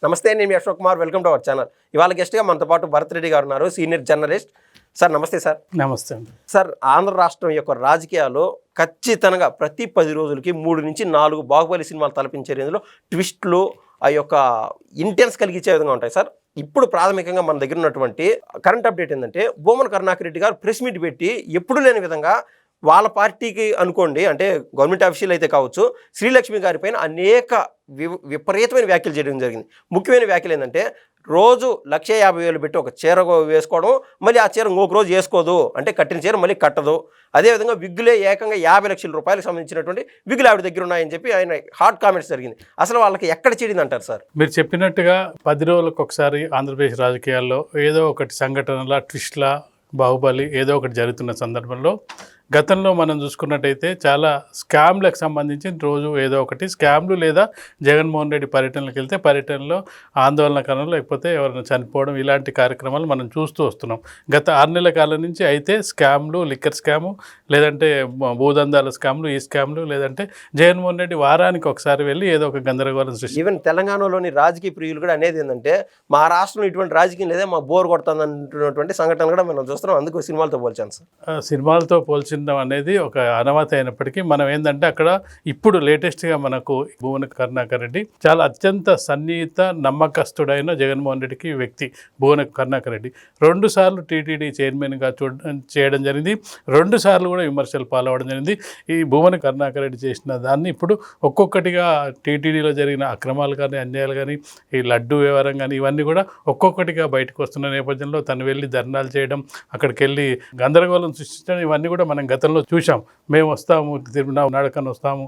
నమస్తే, నేను మీ Ashok Kumar. Welcome to our channel. ఇవాళ గెస్ట్గా మనతో పాటు భరత్ రెడ్డి గారు ఉన్నారు, సీనియర్ జర్నలిస్ట్. సార్ నమస్తే. సార్ నమస్తే. సార్, ఆంధ్ర రాష్ట్రం యొక్క రాజకీయాల్లో ఖచ్చితంగా ప్రతి 10 రోజులకి 3 నుంచి 4 బాహుబలి సినిమాలు తలపించే రేంజ్లో ట్విస్ట్లు, ఆ యొక్క ఇంటెన్స్ కలిగించే విధంగా ఉంటాయి. సార్, ఇప్పుడు ప్రాథమికంగా మన దగ్గర ఉన్నటువంటి కరెంట్ అప్డేట్ ఏంటంటే, భూమన కరుణాకర్ రెడ్డి గారు ప్రెస్ మీట్ పెట్టి ఎప్పుడు లేని విధంగా వాళ్ళ పార్టీకి అనుకోండి, అంటే గవర్నమెంట్ ఆఫీషియల్ అయితే కావచ్చు, శ్రీలక్ష్మి గారి పైన అనేక విపరీతమైన వ్యాఖ్యలు చేయడం జరిగింది. ముఖ్యమైన వ్యాఖ్యలు ఏంటంటే, రోజు 1,50,000 పెట్టి ఒక చీర వేసుకోవడం, మళ్ళీ ఆ చీర ఇంకొక రోజు వేసుకోదు, అంటే కట్టిన చీర మళ్ళీ కట్టదు. అదేవిధంగా విగ్గులే ఏకంగా 50 లక్షల రూపాయలకు సంబంధించినటువంటి విగ్గులు ఆవిడ దగ్గర ఉన్నాయని చెప్పి ఆయన హాట్ కామెంట్స్ జరిగింది. అసలు వాళ్ళకి ఎక్కడ చెడింది అంటారు సార్? మీరు చెప్పినట్టుగా 10 రోజులకు ఒకసారి ఆంధ్రప్రదేశ్ రాజకీయాల్లో ఏదో ఒకటి సంఘటనల, ట్విస్ట్ల, బాహుబలి ఏదో ఒకటి జరుగుతున్న సందర్భంలో గతంలో మనం చూసుకున్నట్టయితే చాలా స్కామ్లకు సంబంధించి రోజు ఏదో ఒకటి స్కామ్లు, లేదా జగన్మోహన్ రెడ్డి పర్యటనలకు వెళ్తే పర్యటనలో ఆందోళనకరణలు, లేకపోతే ఎవరైనా చనిపోవడం, ఇలాంటి కార్యక్రమాలు మనం చూస్తూ వస్తున్నాం గత 6 నెలల కాలం నుంచి. అయితే స్కామ్లు, లిక్కర్ స్కాము, లేదంటే భూదందాల స్కామ్లు, ఈ స్కామ్లు, లేదంటే జగన్మోహన్ రెడ్డి వారానికి ఒకసారి వెళ్ళి ఏదో ఒక గందరగోళం సృష్టి. ఈవెన్ తెలంగాణలోని రాజకీయ ప్రియులు కూడా అనేది ఏంటంటే, మా రాష్ట్రంలో ఇటువంటి రాజకీయం లేదే, మా బోర్ కొడుతుంది అంటున్నటువంటి సంఘటన కూడా మనం చూస్తున్నాం. అందుకు సినిమాలతో పోల్చాను సార్. సినిమాలతో పోల్చిన అనేది ఒక అనవత అయినప్పటికీ మనం ఏంటంటే, అక్కడ ఇప్పుడు లేటెస్ట్గా మనకు భువన కరుణాకర్ రెడ్డి చాలా అత్యంత సన్నిహిత, నమ్మకస్తుడైన జగన్మోహన్ రెడ్డికి వ్యక్తి భువన కరుణాకర్ రెడ్డి 2 సార్లు టీటీడీ చైర్మన్గా చేయడం జరిగింది. 2 సార్లు కూడా విమర్శలు పాల్గొనడం జరిగింది. ఈ భువన కరుణాకర్ రెడ్డి చేసిన దాన్ని ఇప్పుడు ఒక్కొక్కటిగా టీటీడీలో జరిగిన అక్రమాలు కానీ, అన్యాయాలు కానీ, ఈ లడ్డు వ్యవహారం కానీ, ఇవన్నీ కూడా ఒక్కొక్కటిగా బయటకు వస్తున్న నేపథ్యంలో తను వెళ్ళి ధర్నాలు చేయడం, అక్కడికి వెళ్ళి గందరగోళం సృష్టించడం, ఇవన్నీ కూడా మనం గతంలో చూసాం. మేము వస్తాము, నడకన వస్తాము,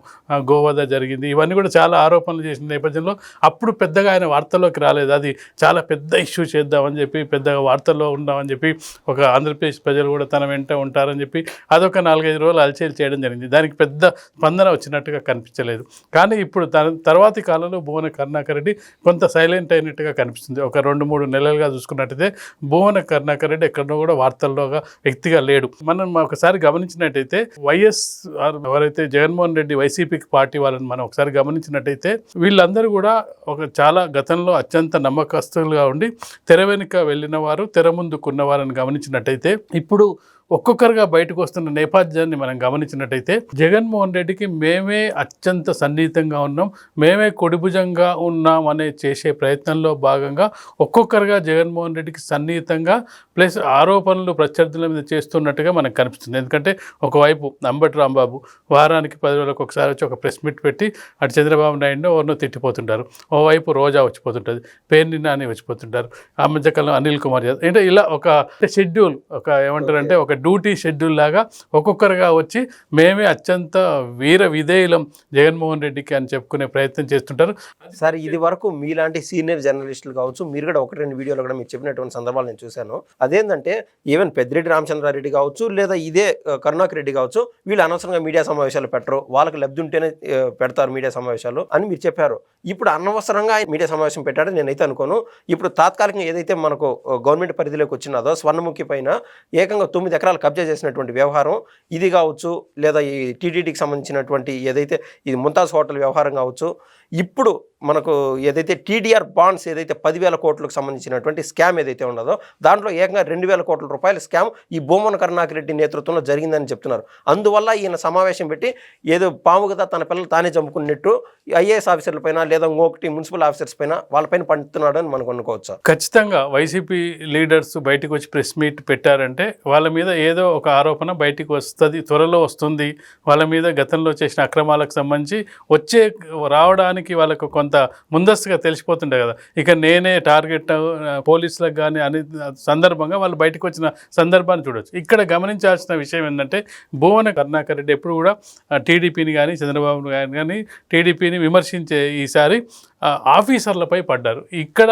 గోవాద జరిగింది, ఇవన్నీ కూడా చాలా ఆరోపణలు చేసిన నేపథ్యంలో అప్పుడు పెద్దగా ఆయన వార్తల్లోకి రాలేదు. అది చాలా పెద్ద ఇష్యూ చేద్దామని చెప్పి, పెద్దగా వార్తల్లో ఉందామని చెప్పి, ఒక ఆంధ్రప్రదేశ్ ప్రజలు కూడా తన వెంట ఉంటారని చెప్పి అదొక 4-5 రోజులు అలచేలు చేయడం జరిగింది. దానికి పెద్ద స్పందన వచ్చినట్టుగా కనిపించలేదు. కానీ ఇప్పుడు తర్వాతి కాలంలో భువన కరుణాకర్ రెడ్డి కొంత సైలెంట్ అయినట్టుగా కనిపిస్తుంది. ఒక 2-3 నెలలుగా చూసుకున్నట్టయితే భువన కరుణాకర్ రెడ్డి ఎక్కడో కూడా వార్తల్లోగా వ్యక్తిగా లేడు. మనం ఒకసారి గమనించినట్టయితే వైఎస్ఆర్ ఎవరైతే జగన్మోహన్ రెడ్డి వైసీపీకి పార్టీ వాళ్ళని మనం ఒకసారి గమనించినట్టయితే వీళ్ళందరూ కూడా ఒక చాలా గతంలో అత్యంత నమ్మకస్తులుగా ఉండి తెర వెనుక వెళ్ళిన వారు, తెర ముందుకున్నవారని గమనించినట్టయితే ఇప్పుడు ఒక్కొక్కరుగా బయటకు వస్తున్న నేపథ్యాన్ని మనం గమనించినట్టయితే జగన్మోహన్ రెడ్డికి మేమే అత్యంత సన్నిహితంగా ఉన్నాం, మేమే కొడిభుజంగా ఉన్నాం అనే చేసే ప్రయత్నంలో భాగంగా ఒక్కొక్కరుగా జగన్మోహన్ రెడ్డికి సన్నిహితంగా ప్లస్ ఆరోపణలు ప్రత్యర్థుల మీద చేస్తున్నట్టుగా మనకు కనిపిస్తుంది. ఎందుకంటే ఒకవైపు అంబటి రాంబాబు వారానికి 10 రోజులకు ఒకసారి వచ్చి ఒక ప్రెస్ మీట్ పెట్టి అటు చంద్రబాబు నాయుడు ఎవరినో తిట్టిపోతుంటారు, ఓవైపు రోజా వచ్చిపోతుంటుంది, పేర్ని నాని వచ్చిపోతుంటారు, ఆ మధ్యకాలం అనిల్ కుమార్ యాదవ్, అంటే ఇలా ఒక షెడ్యూల్, ఒక ఏమంటారంటే ఒక డ్యూటీ షెడ్యూల్ లాగా ఒక్కొక్కరుగా వచ్చి మేమే అత్యంత వీర విధేయులం జగన్మోహన్ రెడ్డికి అని చెప్పుకునే ప్రయత్నం చేస్తుంటారు. సార్, ఇది వరకు మీలాంటి సీనియర్ జర్నలిస్టులు కావచ్చు, మీరు కూడా 1-2 వీడియోలు కూడా మీరు చెప్పినటువంటి సందర్భాలు నేను చూశాను. అదేంటంటే ఈవెన్ పెద్దిరెడ్డి రామచంద్రారెడ్డి కావచ్చు, లేదా ఇదే కరుణాకర్ రెడ్డి కావచ్చు, వీళ్ళు అనవసరంగా మీడియా సమావేశాలు పెట్టరు, వాళ్ళకి లబ్ధి ఉంటేనే పెడతారు మీడియా సమావేశాలు అని మీరు చెప్పారు. ఇప్పుడు అనవసరంగా మీడియా సమావేశం పెట్టాడని నేనైతే అనుకోను. ఇప్పుడు తాత్కాలికంగా ఏదైతే మనకు గవర్నమెంట్ పరిధిలోకి వచ్చినదో స్వర్ణముఖి పైన ఏకంగా 9 ఎకరాలు కబ్జా చేసినటువంటి వ్యవహారం ఇది కావచ్చు, లేదా ఈ టీటీడీకి సంబంధించినటువంటి ఏదైతే ఇది ముంతాజ్ హోటల్ వ్యవహారం కావచ్చు, ఇప్పుడు మనకు ఏదైతే టీడీఆర్ బాండ్స్ ఏదైతే 10,000 కోట్లకు సంబంధించినటువంటి స్కామ్ ఏదైతే ఉన్నదో దాంట్లో ఏకంగా 2,000 కోట్ల రూపాయల స్కామ్ ఈ భూమన కరుణాకర్ రెడ్డి నేతృత్వంలో జరిగిందని చెప్తున్నారు. అందువల్ల ఈయన సమావేశం పెట్టి ఏదో పాము కదా తన పిల్లలు తానే చంపుకున్నట్టు ఐఏఎస్ ఆఫీసర్ల పైన, లేదా ఇంకొకటి మున్సిపల్ ఆఫీసర్స్ పైన వాళ్ళపైన పండుతున్నాడు అని మనకు అనుకోవచ్చు. ఖచ్చితంగా వైసీపీ లీడర్స్ బయటకు వచ్చి ప్రెస్ మీట్ పెట్టారంటే వాళ్ళ మీద ఏదో ఒక ఆరోపణ బయటకు వస్తుంది, త్వరలో వస్తుంది. వాళ్ళ మీద గతంలో చేసిన అక్రమాలకు సంబంధించి రావడానికి వాళ్ళకు కొంత ముందస్తుగా తెలిసిపోతుండే కదా, ఇక నేనే టార్గెట్ పోలీసులకు కానీ అనే సందర్భంగా వాళ్ళు బయటకు వచ్చిన సందర్భాన్ని చూడవచ్చు. ఇక్కడ గమనించాల్సిన విషయం ఏంటంటే భువన కరుణాకర్ రెడ్డి ఎప్పుడు కూడా టీడీపీని కానీ, చంద్రబాబు కానీ టీడీపీని విమర్శించే ఈసారి ఆఫీసర్లపై పడ్డారు. ఇక్కడ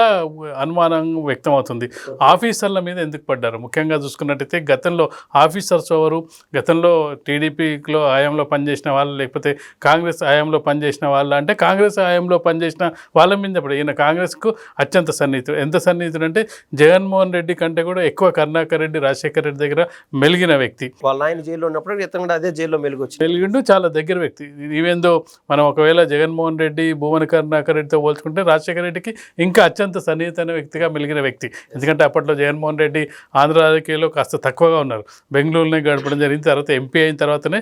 అనుమానం వ్యక్తమవుతుంది, ఆఫీసర్ల మీద ఎందుకు పడ్డారు? ముఖ్యంగా చూసుకున్నట్టయితే గతంలో ఆఫీసర్స్ ఎవరు? గతంలో టీడీపీలో హయాంలో పనిచేసిన వాళ్ళు, లేకపోతే కాంగ్రెస్ హయాంలో పనిచేసిన వాళ్ళు, అంటే కాంగ్రెస్ హయాంలో పనిచేసిన వాళ్ళ మీద పడ్డారు. ఈయన కాంగ్రెస్కు అత్యంత సన్నిహితుడు. ఎంత సన్నిహితుడు అంటే జగన్మోహన్ రెడ్డి కంటే కూడా ఎక్కువ కరుణాకర్ రెడ్డి, రాజశేఖర్ రెడ్డి దగ్గర మెలిగిన వ్యక్తి. వాళ్ళ ఆయన జైల్లో ఉన్నప్పుడు ఇతను కూడా అదే జైల్లో మెలిగిండు, చాలా దగ్గర వ్యక్తి. ఈవెందో మనం ఒకవేళ జగన్మోహన్ రెడ్డి భువన కరుణాకర్ రెడ్డితో పోల్చుకుంటే రాజశేఖర రెడ్డికి ఇంకా అత్యంత సన్నిహితమైన వ్యక్తిగా మెలిగిన వ్యక్తి. ఎందుకంటే అప్పట్లో జగన్మోహన్ రెడ్డి ఆంధ్ర రాజకీయాల్లో కాస్త తక్కువగా ఉన్నారు. బెంగళూరులోనే గడపడం జరిగింది. తర్వాత ఎంపీ అయిన తర్వాతనే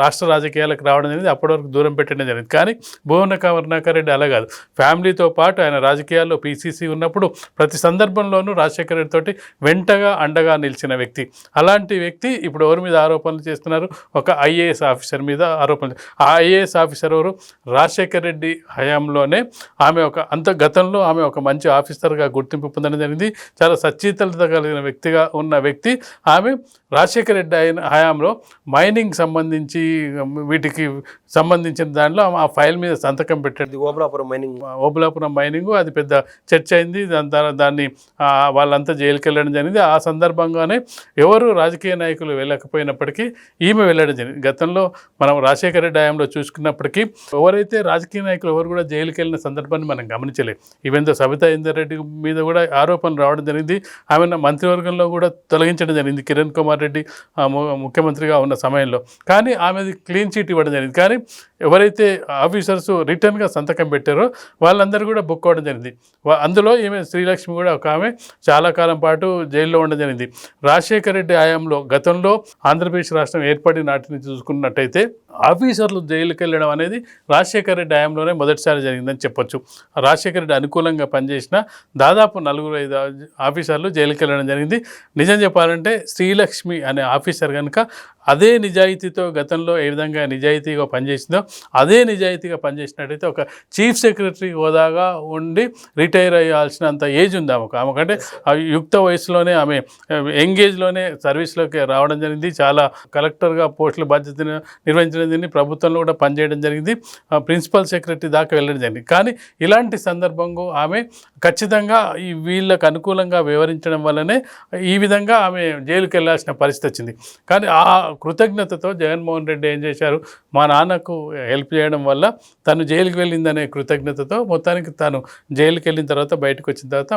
రాష్ట్ర రాజకీయాలకు రావడం జరిగింది. అప్పటి వరకు దూరం పెట్టడం జరిగింది. కానీ భువన కరుణాకర్ రెడ్డి అలా కాదు. ఫ్యామిలీతో పాటు ఆయన రాజకీయాల్లో పీసీసీ ఉన్నప్పుడు ప్రతి సందర్భంలోనూ రాజశేఖర రెడ్డి తోటి వెంటగా అండగా నిలిచిన వ్యక్తి. అలాంటి వ్యక్తి ఇప్పుడు ఎవరి మీద ఆరోపణలు చేస్తున్నారు? ఒక ఐఏఎస్ ఆఫీసర్ మీద ఆరోపణలు. ఆ ఐఏఎస్ ఆఫీసర్ ఎవరు? రాజశేఖర రెడ్డి హయాంలోనే ఆమె గతంలో ఆమె ఒక మంచి ఆఫీసర్గా గుర్తింపు పొందడం జరిగింది. చాలా సచ్ఛీతలత కలిగిన వ్యక్తిగా ఉన్న వ్యక్తి. ఆమె రాజశేఖర రెడ్డి హయాంలో మైనింగ్ సంబంధించి వీటికి సంబంధించిన దాంట్లో ఆ ఫైల్ మీద సంతకం పెట్టాడు. ఓబులాపురం మైనింగ్ అది పెద్ద చర్చ అయింది. దాన్ని వాళ్ళంతా జైలుకి వెళ్ళడం జరిగింది. ఆ సందర్భంగానే ఎవరు రాజకీయ నాయకులు వెళ్ళకపోయినప్పటికీ ఈమె వెళ్ళడం జరిగింది. గతంలో మనం రాజశేఖర రెడ్డి హయాంలో చూసుకున్నప్పటికీ ఎవరైతే రాజకీయ నాయకులు ఎవరు కూడా జైలుకి వెళ్ళిన సందర్భాన్ని మనం గమనించలేదు. ఈవెంతో సబితా ఇందర్-రెడ్డి మీద కూడా ఆరోపణలు రావడం జరిగింది. ఆమెను మంత్రివర్గంలో కూడా తొలగించడం జరిగింది కిరణ్ కుమార్ రెడ్డి ముఖ్యమంత్రిగా ఉన్న సమయంలో. కానీ ఆమెది క్లీన్ చీట్ ఇవ్వడం జరిగింది. కానీ ఎవరైతే ఆఫీసర్స్ రిటర్న్గా సంతకం పెట్టారో వాళ్ళందరూ కూడా బుక్ అవ్వడం జరిగింది. అందులో ఈమె శ్రీలక్ష్మి కూడా ఒక ఆమె చాలా కాలం పాటు జైల్లో ఉండడం జరిగింది. రాజశేఖర రెడ్డి హయాంలో గతంలో ఆంధ్రప్రదేశ్ రాష్ట్రం ఏర్పడిన నాటి నుంచి చూసుకున్నట్టయితే ఆఫీసర్లు జైలుకి వెళ్ళడం అనేది రాజశేఖర రెడ్డి హయాంలోనే మొదటిసారి జరిగిందని చెప్పొచ్చు. రాజశేఖర రెడ్డి అనుకూలంగా పనిచేసిన దాదాపు 4-5 ఆఫీసర్లు జైలుకి వెళ్ళడం జరిగింది. నిజం చెప్పాలంటే శ్రీలక్ష్మి అనే ఆఫీసర్ కనుక అదే నిజాయితీతో గతంలో ఏ విధంగా నిజాయితీగా పనిచేసిందో అదే నిజాయితీగా పనిచేసినట్టయితే ఒక చీఫ్ సెక్రటరీ హోదాగా ఉండి రిటైర్ అయ్యాల్సినంత ఏజ్ ఉంది ఆమెకంటే యుక్త వయసులోనే ఆమె ఎంగేజ్లోనే సర్వీస్లోకి రావడం జరిగింది. చాలా కలెక్టర్గా పోస్టుల బాధ్యతను నిర్వహించడం జరిగింది. ప్రభుత్వంలో కూడా పనిచేయడం జరిగింది. ప్రిన్సిపల్ సెక్రటరీ దాకా వెళ్ళడం జరిగింది. కానీ ఇలాంటి సందర్భంలో ఆమె ఖచ్చితంగా వీళ్ళకు అనుకూలంగా వివరించడం వల్లనే ఈ విధంగా ఆమె జైలుకి వెళ్ళాల్సిన పరిస్థితి వచ్చింది. కానీ ఆ కృతజ్ఞతతో జగన్మోహన్ రెడ్డి ఏం చేశారు? మా నాన్నకు హెల్ప్ చేయడం వల్ల తను జైలుకి వెళ్ళిందనే కృతజ్ఞతతో మొత్తానికి తను జైలుకి వెళ్ళిన తర్వాత బయటకు వచ్చిన తర్వాత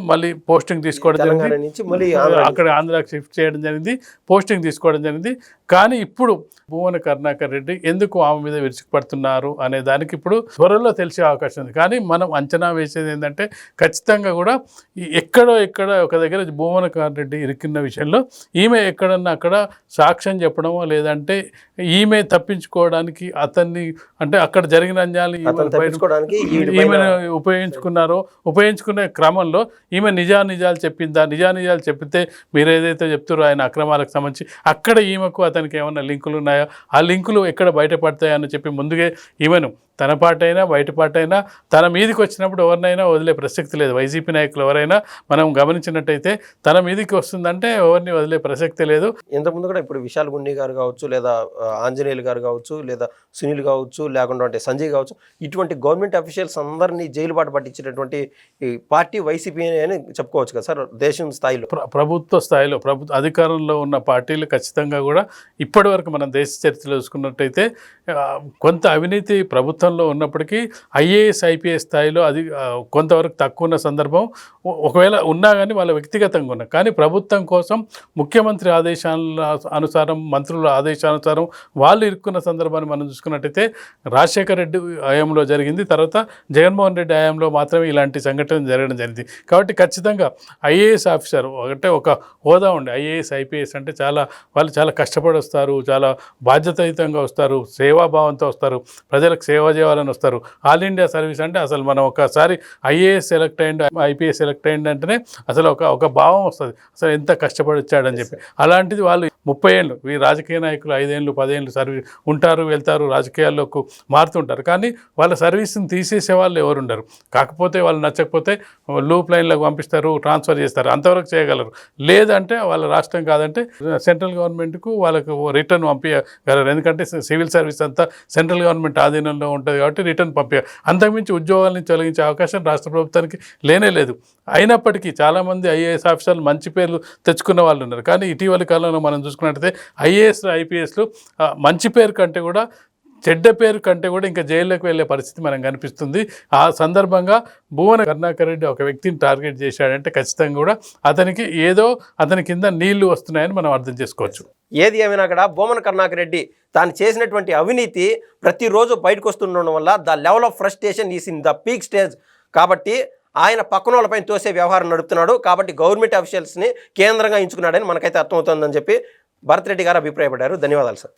మళ్ళీ పోస్టింగ్ తీసుకోవడం జరిగింది. అక్కడ ఆంధ్రాకి షిఫ్ట్ చేయడం జరిగింది. పోస్టింగ్ తీసుకోవడం జరిగింది. కానీ ఇప్పుడు భువన కరుణాకర్ రెడ్డి ఎందుకు ఆమె మీద విరుచుకుపడుతున్నారు అనే దానికి ఇప్పుడు త్వరలో తెలిసే అవకాశం ఉంది. కానీ మనం అంచనా వేసేది ఏంటంటే ఖచ్చితంగా కూడా ఎక్కడ ఒక దగ్గర భువన కరుణాకర్ రెడ్డి ఇరుక్కున్న విషయంలో ఈమె ఎక్కడన్నా అక్కడ సాక్ష్యం చెప్పడమో లేదంటే ఈమె తప్పించుకోవడానికి అతన్ని అంటే అక్కడ జరిగిన అన్యాయాలు ఈమెను ఉపయోగించుకునే క్రమంలో ఈమె నిజాలు చెప్పితే మీరు ఏదైతే చెప్తారో ఆయన అక్రమాలకు సంబంధించి అక్కడ ఈమెకు అతనికి ఏమైనా లింకులు ఉన్నాయో ఆ లింకులు ఎక్కడ బయటపడతాయని చెప్పి ముందుగా ఈమెను తన పాటైనా బయట పాటైనా తన మీదికి వచ్చినప్పుడు ఎవరినైనా వదిలే ప్రసక్తి లేదు. వైసీపీ నాయకులు ఎవరైనా మనం గమనించినట్టయితే తన మీదికి వస్తుందంటే ఎవరిని వదిలే ప్రసక్తి లేదు. ఇంతకుముందు కూడా ఇప్పుడు విశాల్ గుండి గారు కావచ్చు, లేదా ఆంజనేయులు గారు కావచ్చు, లేదా సునీల్ కావచ్చు, లేకుండా అంటే సంజయ్ కావచ్చు, ఇటువంటి గవర్నమెంట్ అఫీషియల్స్ అందరినీ జైలు బాట పట్టించినటువంటి పార్టీ వైసీపీ అని చెప్పుకోవచ్చు కదా సార్. దేశం స్థాయిలో ప్రభుత్వ స్థాయిలో అధికారంలో ఉన్న పార్టీలు ఖచ్చితంగా కూడా ఇప్పటి వరకు మనం దేశ చరిత్రలో చూసుకున్నట్టయితే కొంత అవినీతి ప్రభుత్వంలో ఉన్నప్పటికీ ఐఏఎస్ ఐపీఎస్ స్థాయిలో అది కొంతవరకు తక్కువ ఉన్న సందర్భం ఒకవేళ ఉన్నా కానీ వాళ్ళ వ్యక్తిగతంగా ఉన్నా కానీ ప్రభుత్వం కోసం ముఖ్యమంత్రి ఆదేశాల అనుసారం మంత్రుల ఆదేశానుసారం వాళ్ళు ఇరుక్కున్న సందర్భాన్ని మనం చూసుకున్నట్టయితే రాజశేఖర రెడ్డి హయాంలో జరిగింది. తర్వాత జగన్మోహన్ రెడ్డి హయాంలో మాత్రమే ఇలాంటి సంఘటన జరగడం జరిగింది. కాబట్టి ఖచ్చితంగా ఐఏఎస్ ఆఫీసర్ అంటే ఒక హోదా ఉండే ఐఏఎస్ ఐపీఎస్ అంటే వాళ్ళు చాలా కష్టపడి వస్తారు, చాలా బాధ్యతాయుతంగా వస్తారు, సేవాభావంతో వస్తారు, ప్రజలకు సేవ చేయాలని వస్తారు. ఆల్ ఇండియా సర్వీస్ అంటే అసలు మనం ఒకసారి ఐఏఎస్ సెలెక్ట్ అయ్యింది ఐపీఎస్ సెలెక్ట్ అయ్యింది అంటేనే అసలు ఒక భావం వస్తుంది, అసలు ఎంత కష్టపడి వచ్చాడని చెప్పి. అలాంటిది వాళ్ళు 30 ఏళ్ళు ఈ రాజకీయ నాయకులు 5 ఏళ్ళు 10 ఏళ్ళు సర్వీస్ ఉంటారు, వెళ్తారు, రాజకీయాల్లోకి మారుతుంటారు. కానీ వాళ్ళ సర్వీస్ని తీసేసే వాళ్ళు ఎవరు ఉండరు. కాకపోతే వాళ్ళు నచ్చకపోతే లూప్ లైన్లకు పంపిస్తారు, ట్రాన్స్ఫర్ చేస్తారు, అంతవరకు చేయగలరు. లేదంటే వాళ్ళ రాష్ట్రం కాదంటే సెంట్రల్ గవర్నమెంట్కు వాళ్ళకు రిటర్న్ పంపించగలరు. ఎందుకంటే సివిల్ సర్వీస్ అంతా సెంట్రల్ గవర్నమెంట్ ఆధీనంలో ఉంటుంది కాబట్టి రిటర్న్ పంపించారు. అంతకుమించి ఉద్యోగాలను తొలగించే అవకాశం రాష్ట్ర ప్రభుత్వానికి లేనే లేదు. అయినప్పటికీ చాలామంది ఐఏఎస్ ఆఫీసర్లు మంచి పేర్లు తెచ్చుకున్న వాళ్ళు ఉన్నారు. కానీ ఇటీవలి కాలంలో మనం చూసుకున్నట్టయితే ఐఏఎస్ ఐపీఎస్లు మంచి పేరు కంటే కూడా చెడ్డ పేరు కంటే కూడా ఇంకా జైల్లోకి వెళ్ళే పరిస్థితి మనకు కనిపిస్తుంది. ఆ సందర్భంగా భువన కరుణాకర్ రెడ్డి ఒక వ్యక్తిని టార్గెట్ చేశాడంటే ఖచ్చితంగా కూడా అతనికి ఏదో అతని కింద నీళ్లు వస్తున్నాయని మనం అర్థం చేసుకోవచ్చు. ఏది ఏమైనా కూడా భూమన కరుణాకర్ రెడ్డి తాను చేసినటువంటి అవినీతి ప్రతిరోజు బయటకు వస్తుండడం వల్ల the level of frustration is in the peak stage. కాబట్టి ఆయన పక్కన వాళ్ళపైన తోసే వ్యవహారం నడుపుతున్నాడు. కాబట్టి గవర్నమెంట్ అఫీషియల్స్ని కేంద్రంగా ఎంచుకున్నాడని మనకైతే అర్థమవుతుందని చెప్పి భరత్ రెడ్డి గారు అభిప్రాయపడ్డారు. ధన్యవాదాలు సార్.